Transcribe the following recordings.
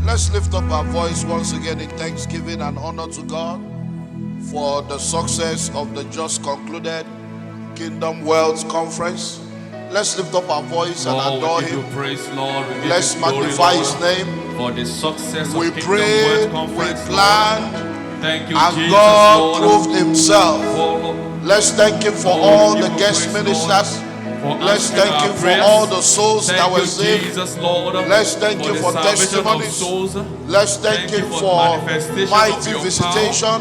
Let's lift up our voice once again in thanksgiving and honor to God for the success of the just concluded Kingdom Wealth Conference. Let's lift up our voice and adore Him. Praise, Lord. Let's magnify His name. For the success we of Kingdom prayed, Wealth Conference, we planned, thank you, and Jesus, God Lord, proved Himself. Let's thank Him for all the guest ministers. Let's thank Him for all the souls that were saved. Let's thank Him for testimonies. Let's thank Him for mighty visitation.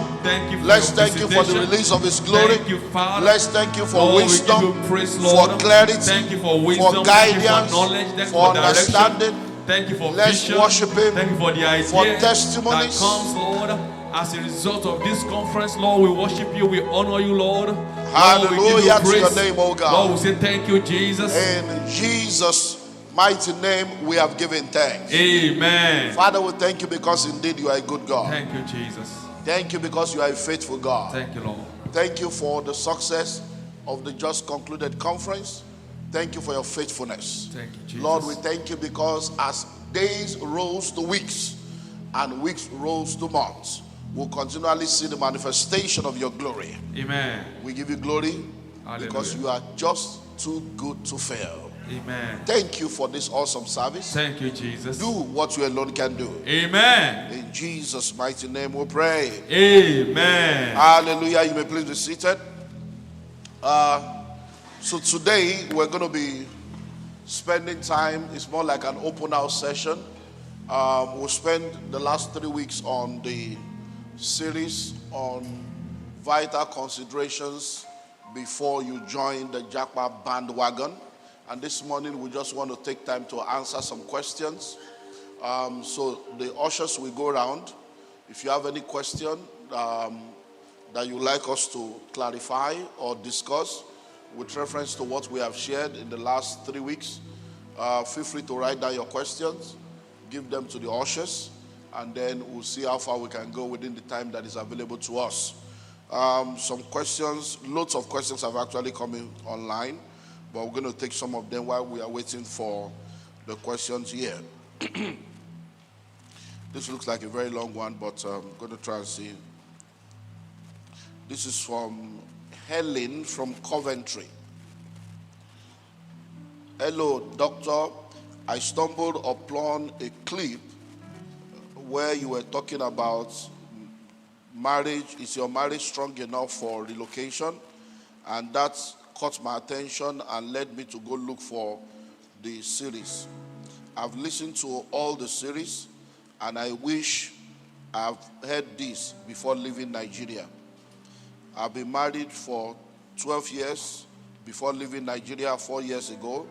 Let's thank Him for the release of His glory. Let's thank Him for wisdom, for clarity, for guidance, for understanding. Let's worship Him for testimonies. As a result of this conference, Lord, we worship you, we honor you, Lord. Hallelujah to your name, oh God. Lord, we say thank you, Jesus. In Jesus' mighty name, we have given thanks. Amen. Father, we thank you because indeed you are a good God. Thank you, Jesus. Thank you because you are a faithful God. Thank you, Lord. Thank you for the success of the just concluded conference. Thank you for your faithfulness. Thank you, Jesus. Lord, we thank you because as days rose to weeks and weeks rose to months, we'll continually see the manifestation of your glory. Amen. We give you glory. Hallelujah. Because you are just too good to fail. Amen. Thank you for this awesome service. Thank you, Jesus. Do what you alone can do. Amen. In Jesus' mighty name we pray. Amen. Hallelujah. You may please be seated. So today we're going to be spending time. It's more like an open house session. We'll spend the last 3 weeks on the series on vital considerations before you join the Jakpa Bandwagon. And this morning we just want to take time to answer some questions. So the ushers will go around. If you have any question that you'd like us to clarify or discuss with reference to what we have shared in the last 3 weeks, feel free to write down your questions, give them to the ushers, and then we'll see how far we can go within the time that is available to us. Some questions, loads of questions have actually come in online, but we're going to take some of them while we are waiting for the questions here. This looks like a very long one, but I'm going to try and see. This is from Helen from Coventry. Hello, doctor. I stumbled upon a clip where you were talking about marriage. Is your marriage strong enough for relocation? And that caught my attention and led me to go look for the series. I've listened to all the series and I wish I've heard this before leaving Nigeria. I've been married for 12 years before leaving Nigeria 4 years ago,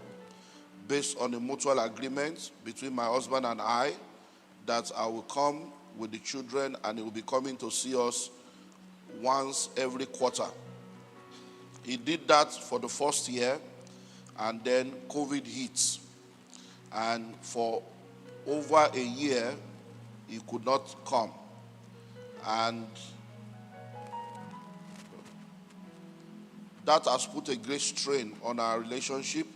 based on a mutual agreement between my husband and I that I will come with the children and he will be coming to see us once every quarter. He did that for the first year, and then COVID hit. And for over a year, he could not come. And that has put a great strain on our relationship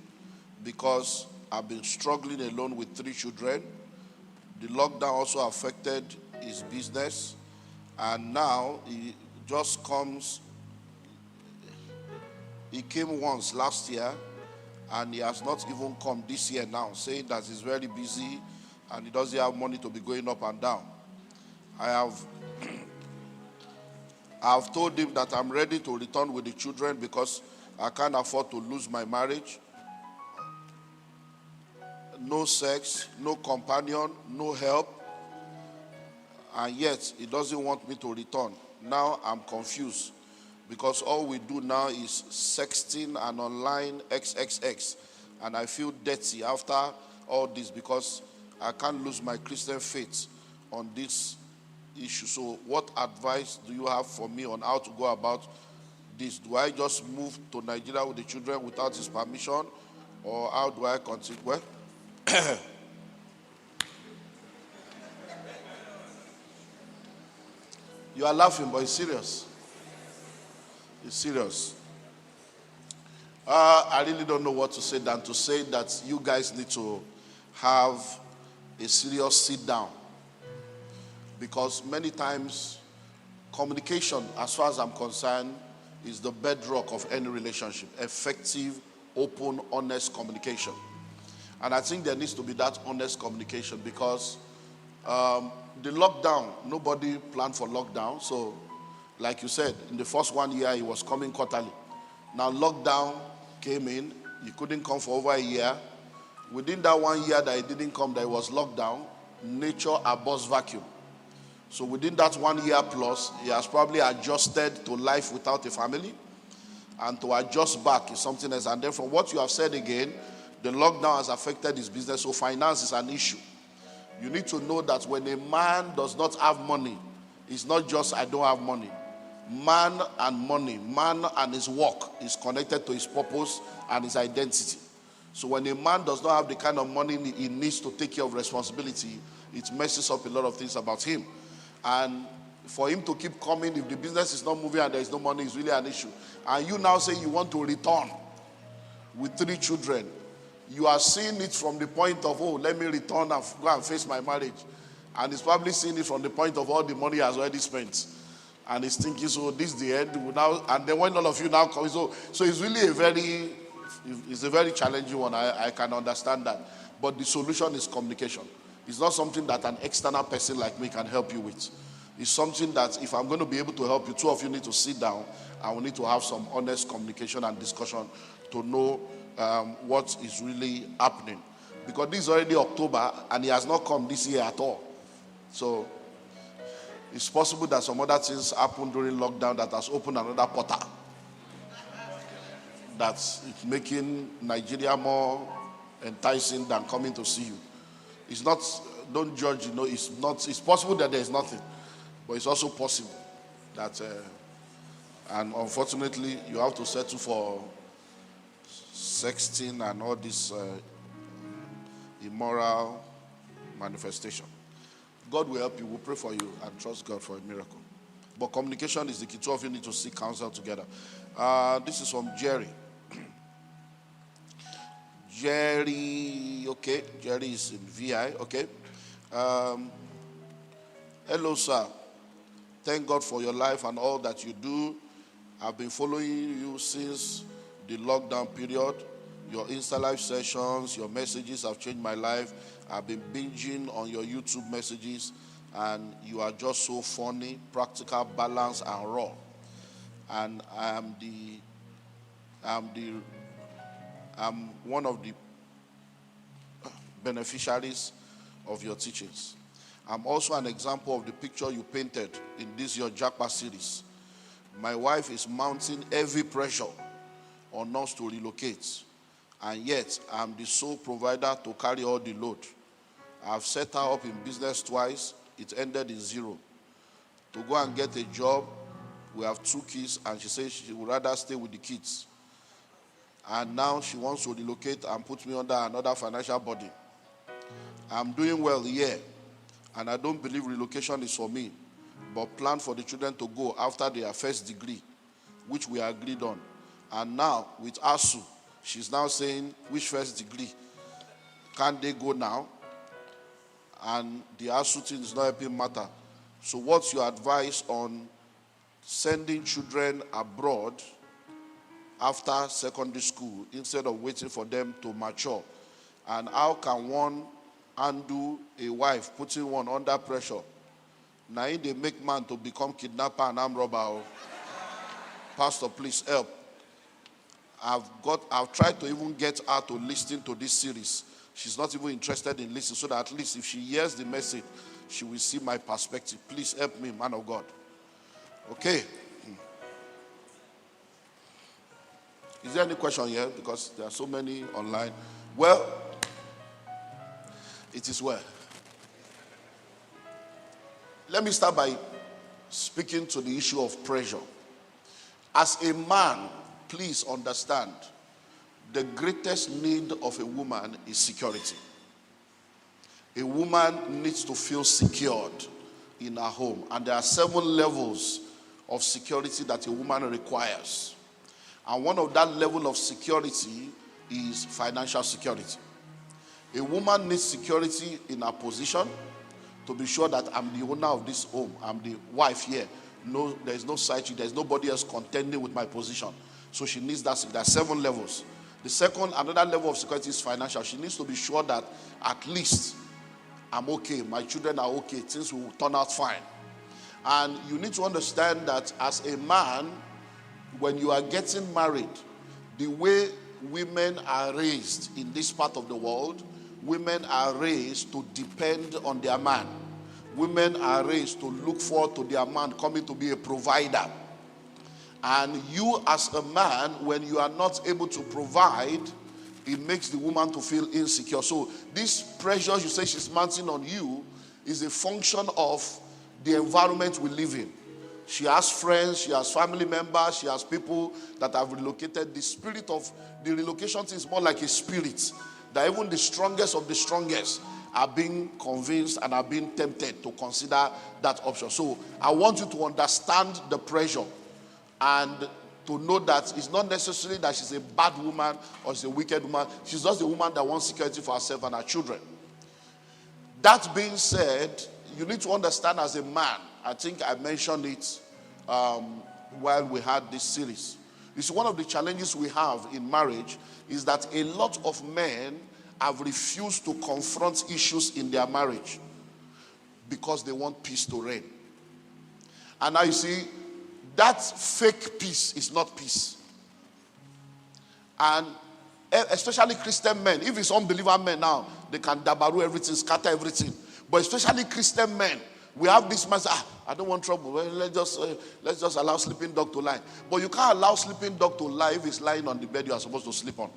because I've been struggling alone with 3 children. The lockdown also affected his business, and now he just comes. He came once last year, and he has not even come this year now, saying that he's very busy and he doesn't have money to be going up and down. I have told him that I'm ready to return with the children because I can't afford to lose my marriage. No sex, no companion, no help. And yet, he doesn't want me to return. Now I'm confused because all we do now is sexting and online XXX. And I feel dirty after all this because I can't lose my Christian faith on this issue. So what advice do you have for me on how to go about this? Do I just move to Nigeria with the children without his permission? Or how do I continue? Well, you are laughing, but it's serious. It's serious. I really don't know what to say than to say that you guys need to have a serious sit down because many times communication, as far as I'm concerned, is the bedrock of any relationship. Effective, open, honest communication. And I think there needs to be that honest communication because the lockdown, nobody planned for lockdown. So, like you said, in the first 1 year, it was coming quarterly. Now, lockdown came in. He couldn't come for over a year. Within that 1 year that he didn't come, that it was lockdown, nature abhors vacuum. So within that 1 year plus, he has probably adjusted to life without a family. And to adjust back is something else. And then from what you have said again, the lockdown has affected his business. So finance is an issue. You need to know that when a man does not have money, it's not just I don't have money. Man and money, man and his work is connected to his purpose and his identity. So when a man does not have the kind of money he needs to take care of responsibility, it messes up a lot of things about him. And for him to keep coming, if the business is not moving and there is no money, it's really an issue. And you now say you want to return with 3 children. You are seeing it from the point of, oh, let me return and go and face my marriage. And he's probably seeing it from the point of all the money he has already spent. And he's thinking, so this is the end. Now, and then when all of you now come, so it's really a very challenging one. I can understand that. But the solution is communication. It's not something that an external person like me can help you with. It's something that if I'm going to be able to help you, 2 of you need to sit down and we need to have some honest communication and discussion to know what is really happening. Because this is already October and he has not come this year at all. So it's possible that some other things happened during lockdown that has opened another portal. That's making Nigeria more enticing than coming to see you. It's not, don't judge, it's possible that there is nothing. But it's also possible that, and unfortunately, you have to settle for sexting and all this immoral manifestation. God will help you. We'll pray for you and trust God for a miracle. But communication is the key. 2 of you need to seek counsel together. This is from Jerry. Jerry, okay. Jerry is in VI, okay. Hello, sir. Thank God for your life and all that you do. I've been following you since the lockdown period. Your Insta Live sessions, your messages have changed my life. I've been binging on your YouTube messages, and you are just so funny, practical, balanced, and raw. And I'm one of the beneficiaries of your teachings. I'm also an example of the picture you painted in this your Jakpa series. My wife is mounting heavy pressure on us to relocate, and yet I'm the sole provider to carry all the load. I've set her up in business twice. It ended in 0. To go and get a job, we have 2 kids, and she says she would rather stay with the kids. And now she wants to relocate and put me under another financial burden. I'm doing well here, and I don't believe relocation is for me, but plan for the children to go after their first degree, which we agreed on. And now, with ASU, she's now saying, which first degree? Can't they go now? And the ASU thing is not helping matter. So what's your advice on sending children abroad after secondary school instead of waiting for them to mature? And how can one undo a wife putting one under pressure? Now they make man to become kidnapper and armed robber. Pastor, please help. I've tried to even get her to listen to this series. She's not even interested in listening, so that at least if she hears the message, she will see my perspective. Please help me, man of God. Okay. Is there any question here? Because there are so many online. Well, it is well. Let me start by speaking to the issue of pressure. As a man, please understand, the greatest need of a woman is security. A woman needs to feel secured in her home. And there are 7 levels of security that a woman requires. And one of that level of security is financial security. A woman needs security in her position. to be sure that I'm the owner of this home. I'm the wife here. No, there's no side chick. There's nobody else contending with my position. So she needs that. There are 7 levels. The second, another level of security is financial. She needs to be sure that at least I'm okay. My children are okay. Things will turn out fine. And you need to understand that as a man, when you are getting married, the way women are raised in this part of the world, women are raised to depend on their man. Women are raised to look forward to their man coming to be a provider. And you as a man, when you are not able to provide, it makes the woman to feel insecure. So this pressure you say she's mounting on you is a function of the environment we live in. She has friends, she has family members, she has people that have relocated. The spirit of the relocation is more like a spirit that even the strongest of the strongest are being convinced and are being tempted to consider that option. So I want you to understand the pressure and to know that it's not necessarily that she's a bad woman or she's a wicked woman. She's just a woman that wants security for herself and her children. That being said, you need to understand as a man, I think I mentioned it while we had this series. You see, one of the challenges we have in marriage is that a lot of men have refused to confront issues in their marriage because they want peace to reign. And now you see, that fake peace is not peace. And especially Christian men, if it's unbeliever men now, they can dabaru everything, scatter everything. But especially Christian men, we have this man say, I don't want trouble. Well, let's just allow sleeping dog to lie. But you can't allow sleeping dog to lie if it's lying on the bed you are supposed to sleep on.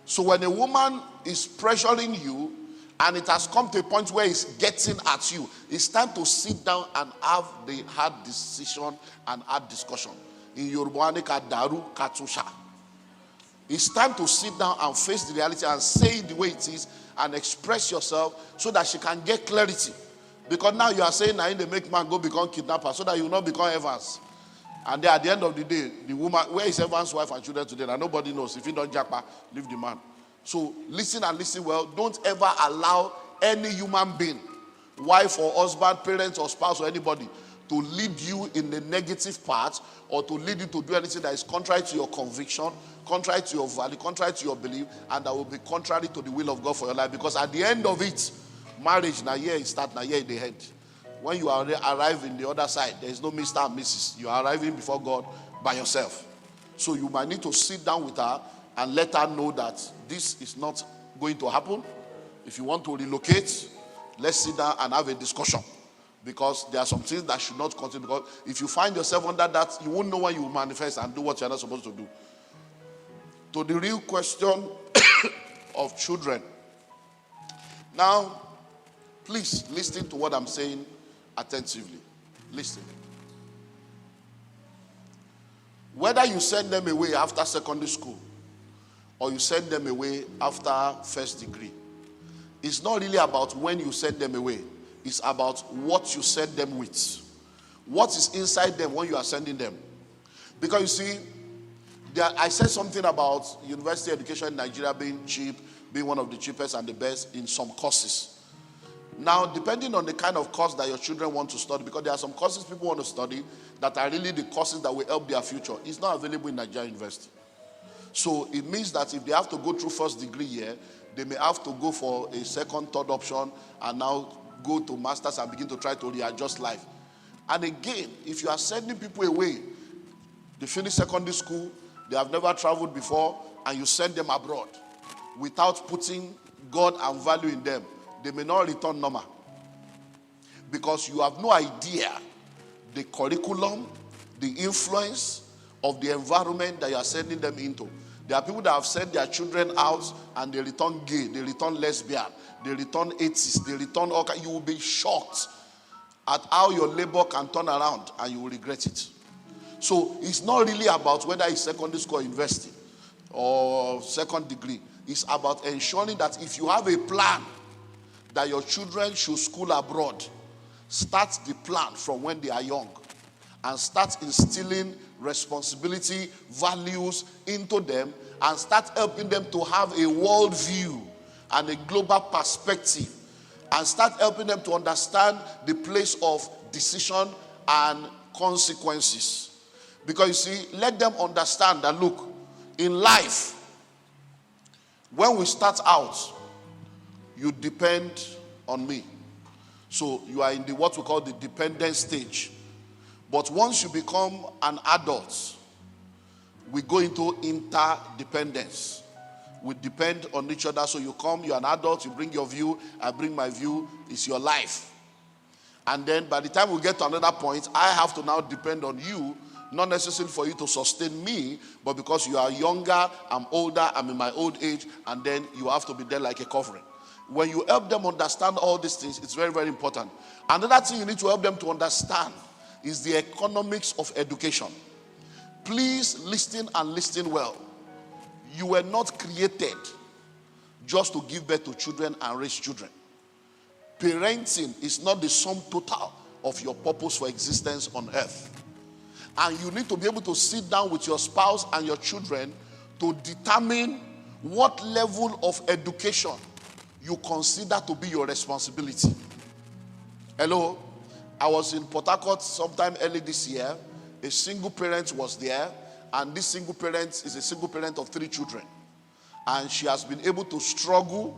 So when a woman is pressuring you and it has come to a point where it's getting at you, it's time to sit down and have the hard decision and hard discussion. In Yoruba, daru katusha. It's time to sit down and face the reality and say it the way it is and express yourself so that she can get clarity. Because now you are saying that they make man go become kidnapper so that you will not become Evans. And then at the end of the day, the woman, where is Evans' wife and children today? And nobody knows. If you don't Jakpa, leave the man. So listen and listen well. Don't ever allow any human being, wife or husband, parents or spouse or anybody, to lead you in the negative part or to lead you to do anything that is contrary to your conviction, contrary to your value, contrary to your belief, and that will be contrary to the will of God for your life. Because at the end of it, marriage, now here it starts, now here it the end. When you arrive in the other side, there is no Mr. and Mrs. You are arriving before God by yourself. So you might need to sit down with her and let her know that this is not going to happen. If you want to relocate, let's sit down and have a discussion. Because there are some things that should not continue. Because if you find yourself under that, you won't know when you will manifest and do what you're not supposed to do. To the real question of children. Now, please listen to what I'm saying attentively. Listen. Whether you send them away after secondary school or you send them away after first degree, it's not really about when you send them away. It's about what you send them with. What is inside them when you are sending them. Because you see, I said something about university education in Nigeria being cheap, being one of the cheapest and the best in some courses. Now, depending on the kind of course that your children want to study, because there are some courses people want to study that are really the courses that will help their future, it's not available in Nigeria University. So it means that if they have to go through first degree here, they may have to go for a second, third option and now go to masters and begin to try to readjust life. And again, if you are sending people away, they finish secondary school, they have never traveled before, and you send them abroad without putting God and value in them, they may not return normal. Because you have no idea the curriculum, the influence of the environment that you are sending them into. There are people that have sent their children out and they return gay, they return lesbian, they return atheist, they return all kinds. You will be shocked at how your labor can turn around and you will regret it. So it's not really about whether it's secondary school or university or second degree. It's about ensuring that if you have a plan that your children should school abroad, start the plan from when they are young and start instilling responsibility, values into them and start helping them to have a world view and a global perspective and start helping them to understand the place of decision and consequences. Because you see, let them understand that, look, in life, when we start out, you depend on me. So you are in the what we call the dependent stage. But once you become an adult, we go into interdependence. We depend on each other. So you come, you're an adult, you bring your view, I bring my view, it's your life. And then by the time we get to another point, I have to now depend on you, not necessarily for you to sustain me, but because you are younger, I'm older, I'm in my old age, and then you have to be there like a covering. When you help them understand all these things, it's very, very important. Another thing you need to help them to understand is the economics of education. Please listen and listen well. You were not created just to give birth to children and raise children. Parenting is not the sum total of your purpose for existence on earth. And you need to be able to sit down with your spouse and your children to determine what level of education you consider to be your responsibility. Hello? I was in Port Harcourt sometime early this year. A single parent was there, and this single parent is a single parent of 3 children. And she has been able to struggle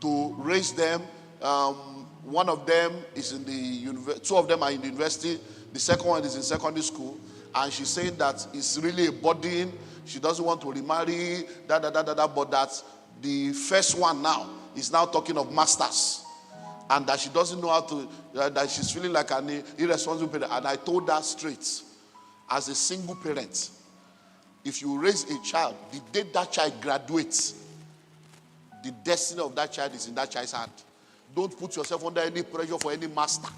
to raise them. One of them is in the university, 2 of them are in the university, the second one is in secondary school. And she's saying that it's really a burden. She doesn't want to remarry, but that the first one now is now talking of masters. And that she doesn't know how to, that she's feeling like an irresponsible parent. And I told her straight, as a single parent, if you raise a child, the day that child graduates, the destiny of that child is in that child's hand. Don't put yourself under any pressure for any master.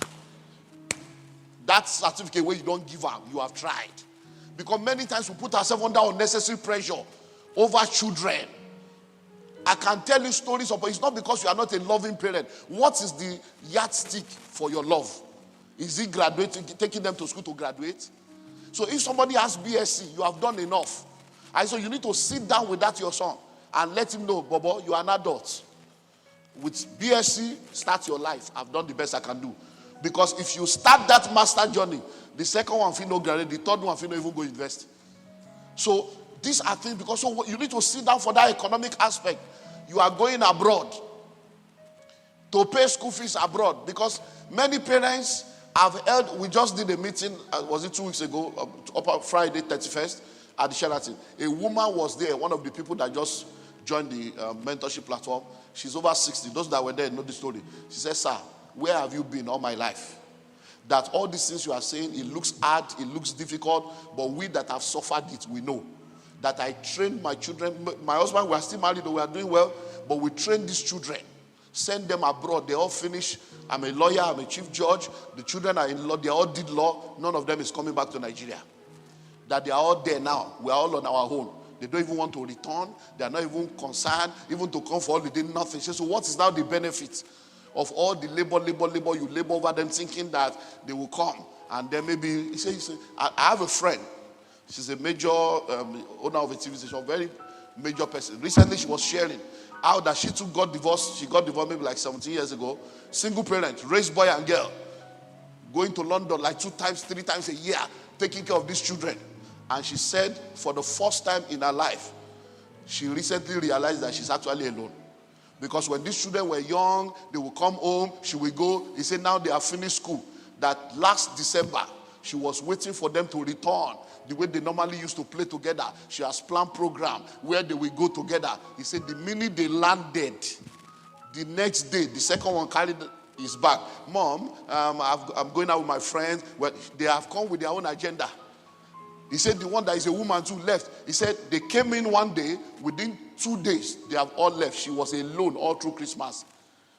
That certificate where you don't give up, you have tried. Because many times we put ourselves under unnecessary pressure over children. I can tell you stories of, but it's not because you are not a loving parent. What is the yardstick for your love? Is it graduating, taking them to school to graduate? So if somebody has BSc, you have done enough. And so you need to sit down with that your son and let him know, Bobo, you are an adult. With BSc, start your life. I've done the best I can do. Because if you start that master journey, the second one will not graduate, the third one will not even go invest. So these are things, because so you need to sit down for that economic aspect. You are going abroad to pay school fees abroad, because many parents have held, we just did a meeting, was it 2 weeks ago, Friday 31st at the Sheraton. A woman was there, one of the people that just joined the mentorship platform. She's over 60. Those that were there know the story. She said, sir, where have you been all my life? That all these things you are saying, it looks hard, it looks difficult, but we that have suffered it, we know. That I trained my children, my husband, we are still married, we are doing well, but we train these children, send them abroad, they all finish. I'm a lawyer, I'm a chief judge, the children are in law, they all did law, none of them is coming back to Nigeria. That they are all there now, we are all on our own. They don't even want to return, they are not even concerned, even to come for holiday, nothing. So what is now the benefit of all the labor, you labor over them thinking that they will come. And then maybe, he says, I have a friend. She's a major owner of a TV station, a very major person. Recently she was sharing how that she too got divorced. She got divorced maybe like 17 years ago. Single parent, raised boy and girl. Going to London like 2 times, 3 times a year, taking care of these children. And she said for the first time in her life, she recently realized that she's actually alone. Because when these children were young, they would come home, she would go. He said now they have finished school. That last December, she was waiting for them to return. The way they normally used to play together. She has planned program where they will go together. He said the minute they landed, the next day, the second one carried his bag. Mom, I'm going out with my friends. Well, they have come with their own agenda. He said the one that is a woman too left. He said they came in one day, within 2 days, they have all left. She was alone all through Christmas.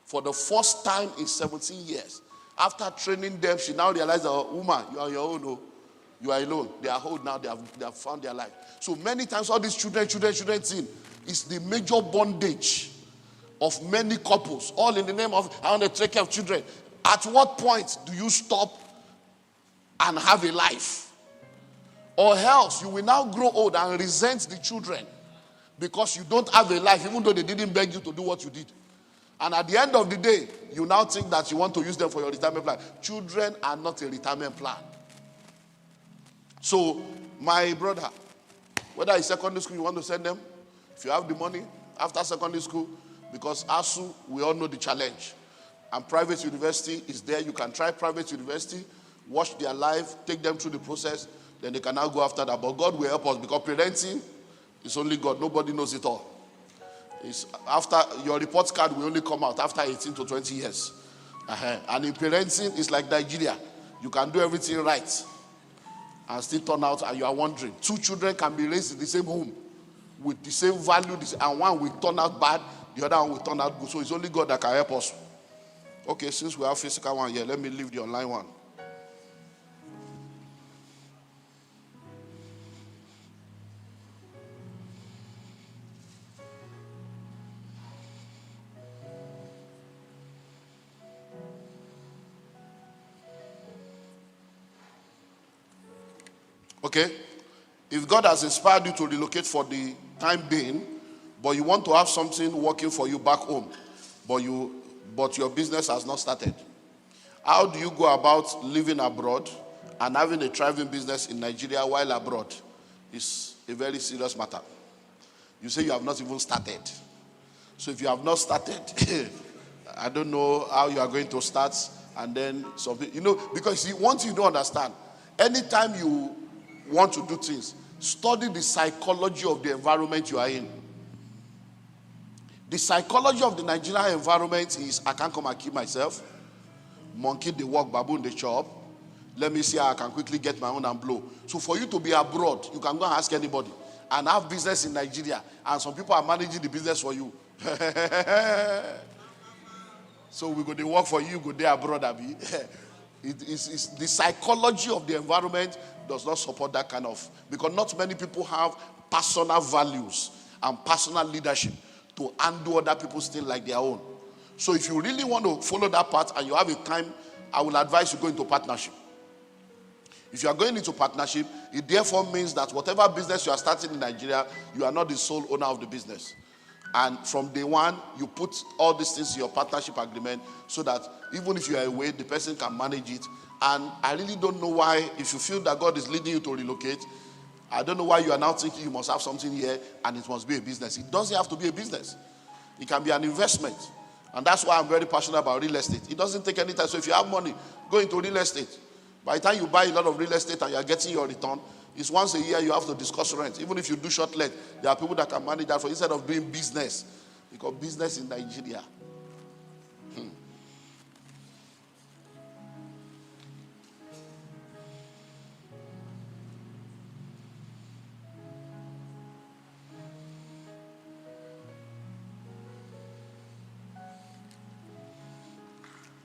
For the first time in 17 years. After training them, she now realized, oh, woman, you are on your own. Oh. You are alone. They are old now. They have found their life. So many times, all these children thing is the major bondage of many couples. All in the name of, I want to take care of children. At what point do you stop and have a life? Or else you will now grow old and resent the children because you don't have a life, even though they didn't beg you to do what you did. And at the end of the day, you now think that you want to use them for your retirement plan. Children are not a retirement plan. So, my brother, whether it's secondary school you want to send them, if you have the money after secondary school, because ASU, we all know the challenge. And private university is there. You can try private university, watch their life, take them through the process, then they can now go after that. But God will help us, because parenting is only God. Nobody knows it all. It's after your report card will only come out after 18 to 20 years. And in parenting, it's like Nigeria. You can do everything right and still turn out, and you are wondering. 2 children can be raised in the same home with the same value, and one will turn out bad, the other one will turn out good. So it's only God that can help us. Okay, since we have physical one here, let me leave the online one. Okay? If God has inspired you to relocate for the time being, but you want to have something working for you back home, but your business has not started, how do you go about living abroad and having a thriving business in Nigeria while abroad? It's a very serious matter. You say you have not even started. So if you have not started, I don't know how you are going to start. And then something, because see, once you don't understand, anytime you want to do things, study the psychology of the environment you are in. The psychology of the Nigerian environment is, I can't come and kill myself. Monkey they walk, baboon they chop. Let me see how I can quickly get my own and blow. So for you to be abroad, you can go and ask anybody and have business in Nigeria, and some people are managing the business for you. So we go to work for you, go there abroad, Abi. It's the psychology of the environment does not support that kind of, because not many people have personal values and personal leadership to undo other people's things like their own. So if you really want to follow that path and you have a time, I will advise you go into partnership. If you are going into partnership, it therefore means that whatever business you are starting in Nigeria, you are not the sole owner of the business. And from day one, you put all these things in your partnership agreement so that even if you are away, the person can manage it. And I really don't know why, if you feel that God is leading you to relocate, I don't know why you are now thinking you must have something here and it must be a business. It doesn't have to be a business. It can be an investment. And that's why I'm very passionate about real estate. It doesn't take any time. So if you have money, go into real estate. By the time you buy a lot of real estate and you are getting your return, it's once a year you have to discuss rent. Even if you do short let, there are people that can manage that for instead of doing business. Because business in Nigeria.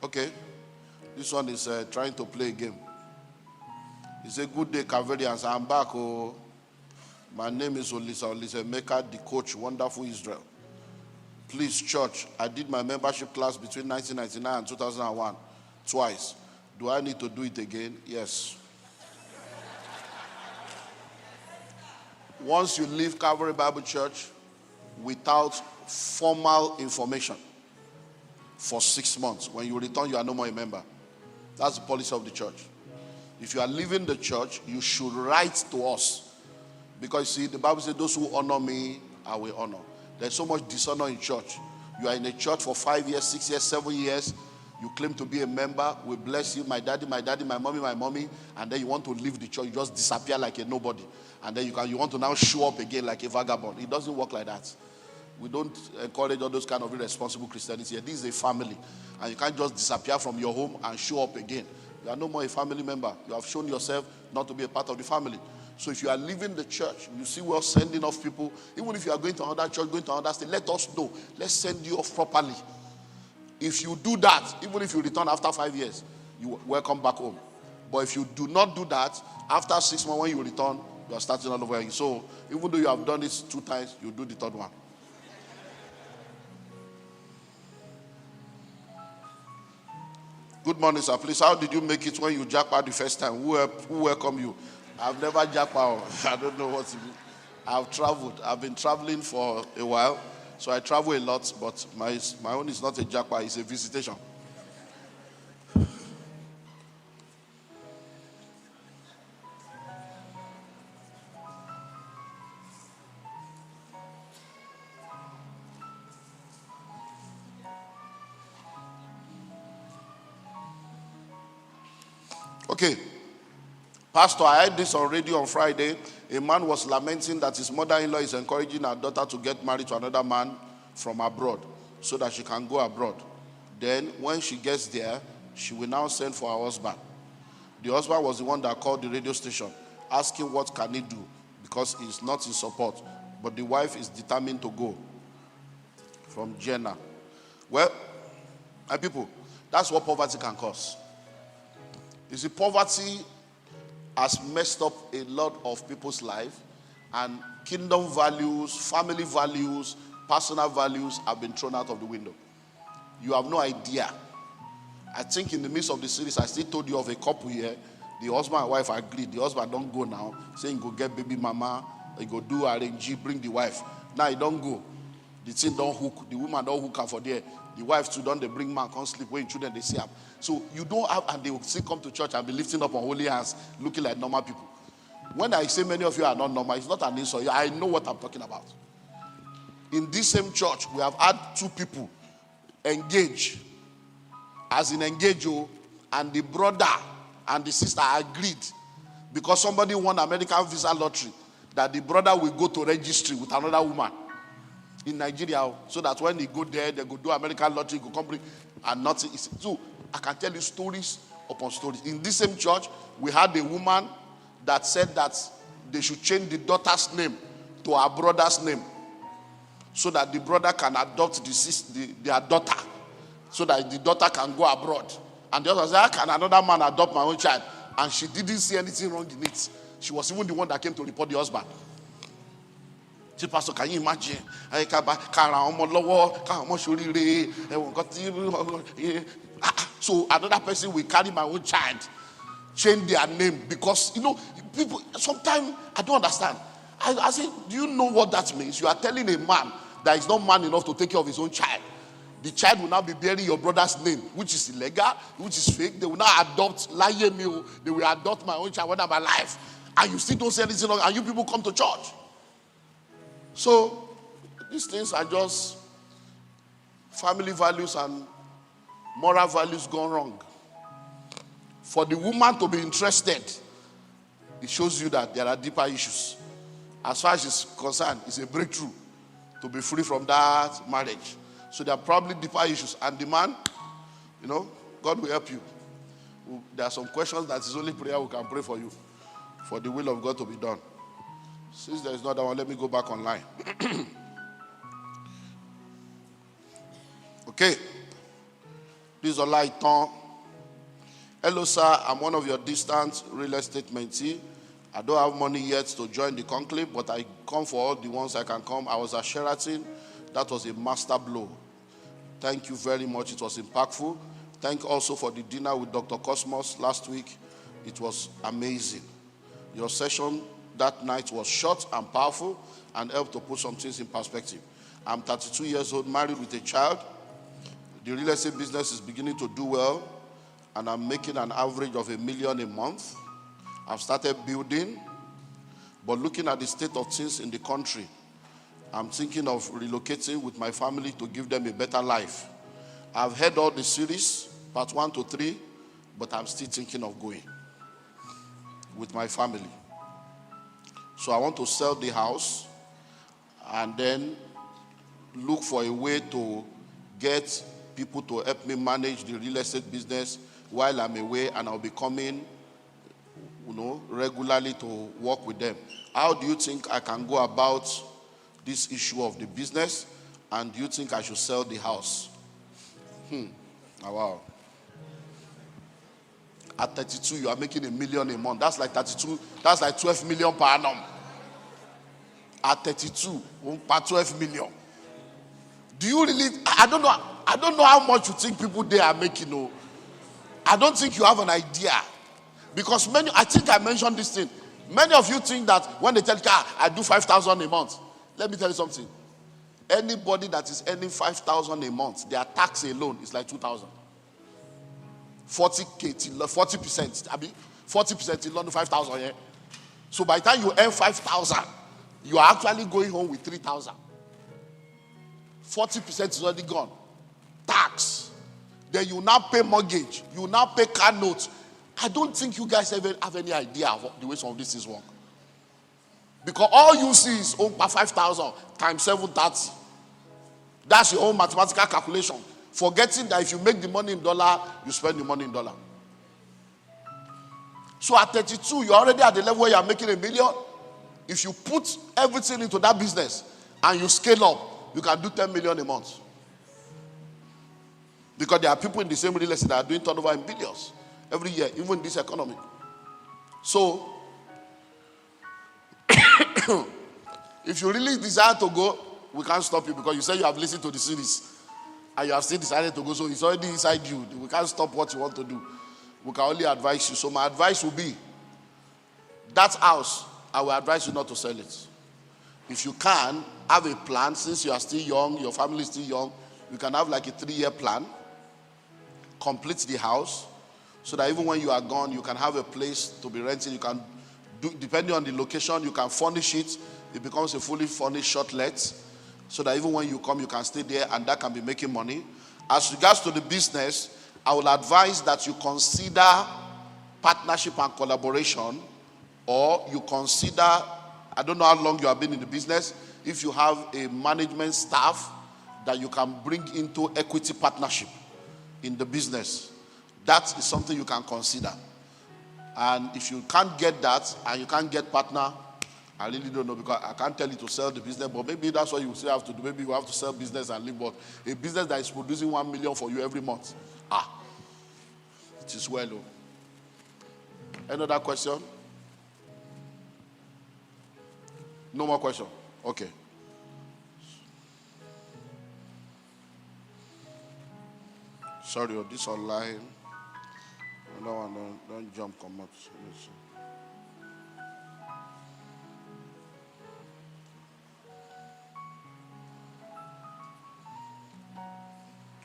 Okay. This one is trying to play a game. It's a good day, Caverians. I'm back. Oh, my name is Olisa Meka, the coach, Wonderful Israel. Please, church, I did my membership class between 1999 and 2001 twice. Do I need to do it again? Yes. Once you leave Calvary Bible Church without formal information for 6 months, when you return, you are no more a member. That's the policy of the church. If you are leaving the church, you should write to us. Because, see, the Bible says, those who honor me, I will honor. There's so much dishonor in church. You are in a church for 5 years, 6 years, 7 years. You claim to be a member. We bless you, my daddy, my mommy. And then you want to leave the church. You just disappear like a nobody. And then you want to now show up again like a vagabond. It doesn't work like that. We don't encourage all those kind of irresponsible Christianity here. This is a family. And you can't just disappear from your home and show up again. You are no more a family member. You have shown yourself not to be a part of the family. So if you are leaving the church, you see we're sending off people. Even if you are going to another church, going to another state, let us know. Let's send you off properly. If you do that, even if you return after 5 years, you welcome back home. But if you do not do that, after 6 months when you return, you are starting all over again. So even though you have done this 2 times, you do the 3rd one. Good morning, sir. Please, how did you make it when you Jakpa the first time? Who welcomed you? I've never Jakpa. I don't know what to do. I've traveled. I've been traveling for a while. So I travel a lot, but my own is not a Jakpa, it's a visitation. Okay. Pastor, I heard this on radio on Friday. A man was lamenting that his mother-in-law is encouraging her daughter to get married to another man from abroad so that she can go abroad. Then when she gets there, she will now send for her husband. The husband was the one that called the radio station asking what can he do because he's not in support. But the wife is determined to go. From Jenna. Well, my people, that's what poverty can cause. You see, poverty has messed up a lot of people's life, and kingdom values, family values, personal values have been thrown out of the window. You have no idea. I think in the midst of the series, I still told you of a couple here. The husband and wife agreed. The husband don't go now, saying go get baby mama, he go do RNG, bring the wife. Now he don't go. The thing don't hook. The woman don't hook her for there. The wife too don't they bring man, can't sleep when children they see her. So you don't have, and they will still come to church and be lifting up on holy hands, looking like normal people. When I say many of you are not normal, it's not an insult. I know what I'm talking about. In this same church, we have had two people engage, as in engage, and the brother and the sister agreed because somebody won American visa lottery that the brother will go to registry with another woman in Nigeria, so that when they go there, they go do American lottery, go come bring, and nothing. So I can tell you stories upon stories. In this same church, we had a woman that said that they should change the daughter's name to her brother's name, so that the brother can adopt their daughter, so that the daughter can go abroad. And the other said, how can another man adopt my own child? And she didn't see anything wrong in it. She was even the one that came to report the husband. Pastor, can you imagine? So another person will carry my own child, change their name because, people, sometimes I don't understand. I say, do you know what that means? You are telling a man that is not man enough to take care of his own child. The child will now be bearing your brother's name, which is illegal, which is fake. They will now adopt, they will adopt my own child when I'm alive. And you still don't say anything wrong, and you people come to church. So, these things are just family values and moral values gone wrong. For the woman to be interested, it shows you that there are deeper issues. As far as she's concerned, it's a breakthrough to be free from that marriage. So there are probably deeper issues. And the man, God will help you. There are some questions that is only prayer we can pray for you, for the will of God to be done. Since there is not that one, let me go back online. Okay. This is Olaiton. Hello, sir. I'm one of your distant real estate mentee. I don't have money yet to join the conclave, but I come for all the ones I can come. I was at Sheraton. That was a master blow. Thank you very much. It was impactful. Thank you also for the dinner with Dr. Cosmos last week. It was amazing. Your session that night was short and powerful and helped to put some things in perspective. I'm 32 years old, married with a child. The real estate business is beginning to do well, and I'm making an average of $1 million a month. I've started building, but looking at the state of things in the country, I'm thinking of relocating with my family to give them a better life. I've heard all the series, part 1 to 3, but I'm still thinking of going with my family. So I want to sell the house and then look for a way to get people to help me manage the real estate business while I'm away, and I'll be coming, regularly to work with them. How do you think I can go about this issue of the business, and do you think I should sell the house? Oh, wow. At 32, you are making $1 million a month. That's like 32. That's like 12 million per annum. At 32, 12 million. Do you really? I don't know how much you think people there are making. I don't think you have an idea, because I think I mentioned this thing. Many of you think that when they tell you, I do 5,000 a month. Let me tell you something. Anybody that is earning 5,000 a month, their tax alone is like 2,000. 40%. I mean, 40% in London, 5,000. Yeah? So by the time you earn 5,000, you are actually going home with 3,000. 40% is already gone. Tax. Then you now pay mortgage. You now pay car notes. I don't think you guys have any idea of the way some of this is work. Because all you see is 5,000 times 730. That's your own mathematical calculation. Forgetting that if you make the money in dollar, you spend the money in dollar. So at 32, you're already at the level where you're making $1 million. If you put everything into that business and you scale up, you can do 10 million a month. Because there are people in the same real estate that are doing turnover in billions every year, even in this economy. So, if you really desire to go, we can't stop you because you say you have listened to the series and you have still decided to go, so it's already inside you. We can't stop what you want to do. We can only advise you. So my advice will be, that house, I will advise you not to sell it. If you can, have a plan. Since you are still young, your family is still young, you can have like a 3-year plan. Complete the house so that even when you are gone, you can have a place to be renting. You can do, depending on the location, you can furnish it. It becomes a fully furnished short let so that even when you come, you can stay there and that can be making money. As regards to the business, I will advise that you consider partnership and collaboration, or you consider, I don't know how long you have been in the business, if you have a management staff that you can bring into equity partnership in the business. That is something you can consider. And if you can't get that and you can't get partner, I really don't know, because I can't tell you to sell the business, but maybe that's what you still have to do. Maybe you have to sell business and live, but a business that is producing 1 million for you every month. It is well. Another question? No more question? Okay. Sorry, this online. No, don't jump, come out.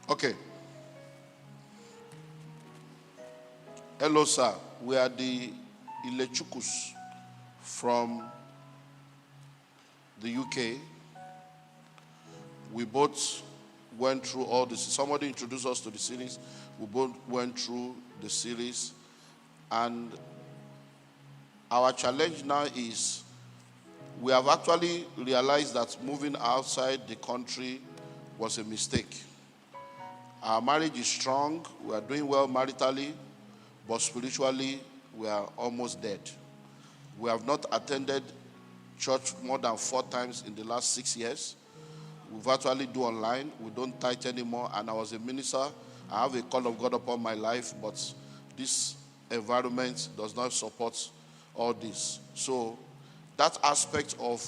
Okay. Hello, sir. We are the Ilechukus from the UK. We both went through all this. Somebody introduced us to the series. We both went through the series. And our challenge now is we have actually realized that moving outside the country was a mistake. Our marriage is strong. We are doing well maritally, but spiritually, we are almost dead. We have not attended church more than 4 times in the last 6 years. We've actually do online. We don't tithe anymore. And I was a minister. I have a call of God upon my life, but this environment does not support all this. So that aspect of,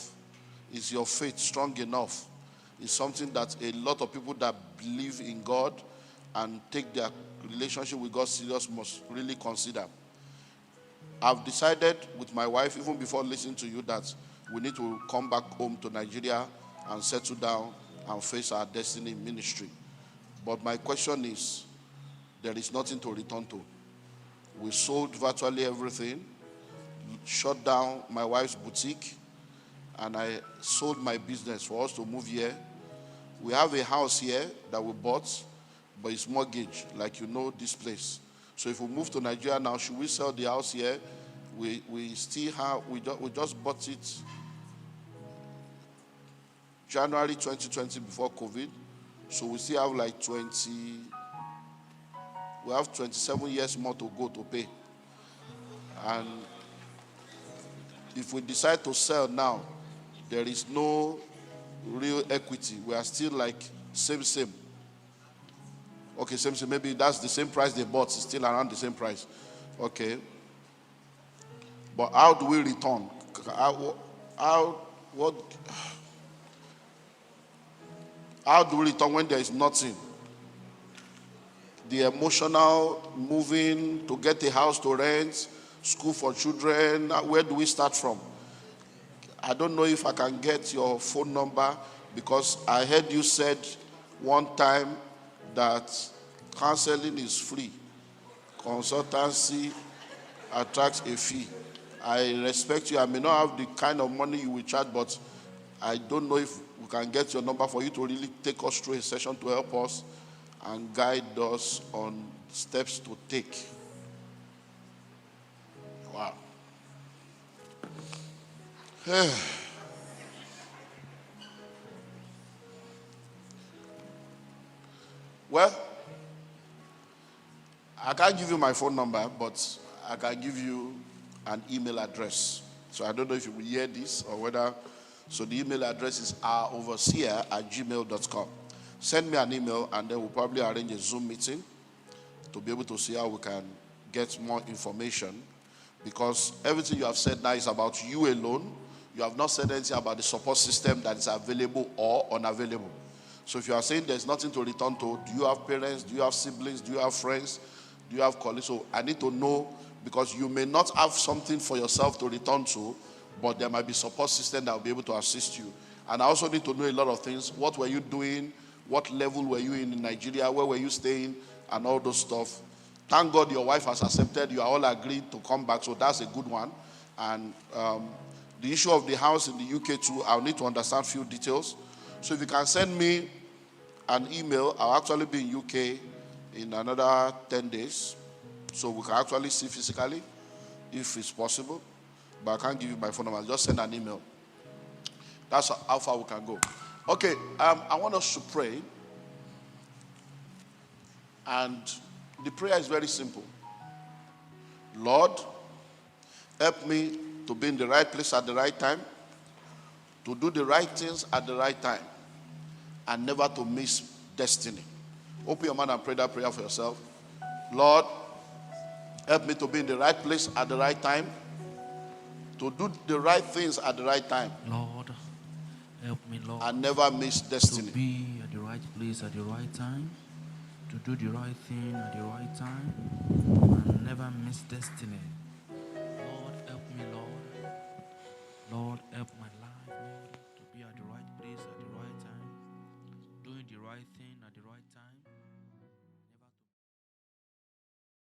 is your faith strong enough, is something that a lot of people that believe in God and take their relationship with God serious must really consider. I've decided with my wife, even before listening to you, that we need to come back home to Nigeria and settle down and face our destiny in ministry. But my question is, there is nothing to return to. We sold virtually everything, shut down my wife's boutique, and I sold my business for us to move here. We have a house here that we bought, but it's mortgage, like you know this place. So if we move to Nigeria now, should we sell the house here? We still have, we just bought it January 2020 before COVID. So we still have like 27 years more to go to pay. And if we decide to sell now, there is no real equity. We are still like same. Okay, same. Maybe that's the same price they bought. It's still around the same price. Okay. But how do we return? How do we return when there is nothing? The emotional moving to get a house to rent, school for children, where do we start from? I don't know if I can get your phone number. Because I heard you said one time that counseling is free. Consultancy attracts a fee. I respect you. I may not have the kind of money you will charge, but I don't know if we can get your number for you to really take us through a session to help us and guide us on steps to take. Wow. Well, I can't give you my phone number, but I can give you an email address. So I don't know if you will hear this or whether. So the email address is ouroverseer@gmail.com. Send me an email and then we'll probably arrange a Zoom meeting to be able to see how we can get more information. Because everything you have said now is about you alone. You have not said anything about the support system that is available or unavailable. So if you are saying there's nothing to return to, do you have parents? Do you have siblings? Do you have friends? Do you have colleagues? So I need to know, because you may not have something for yourself to return to, but there might be support system that will be able to assist you. And I also need to know a lot of things. What were you doing? What level were you in Nigeria? Where were you staying? And all those stuff. Thank God your wife has accepted. You are all agreed to come back, so that's a good one. And the issue of the house in the UK too, I'll need to understand few details. So if you can send me an email, I'll actually be in UK in another 10 days. So we can actually see physically if it's possible. But I can't give you my phone number. Just send an email. That's how far we can go. Okay, I want us to pray. And the prayer is very simple. Lord, help me to be in the right place at the right time, to do the right things at the right time, and never to miss destiny. Open your mouth and pray that prayer for yourself. Lord, help me to be in the right place at the right time, to do the right things at the right time. Lord, help me, Lord, and never miss destiny. to be at the right place at the right time, to do the right thing at the right time, and never miss destiny. Lord, help me, Lord. Lord, help my life, Lord, to be at the right place at the right time, doing the right thing at the right time,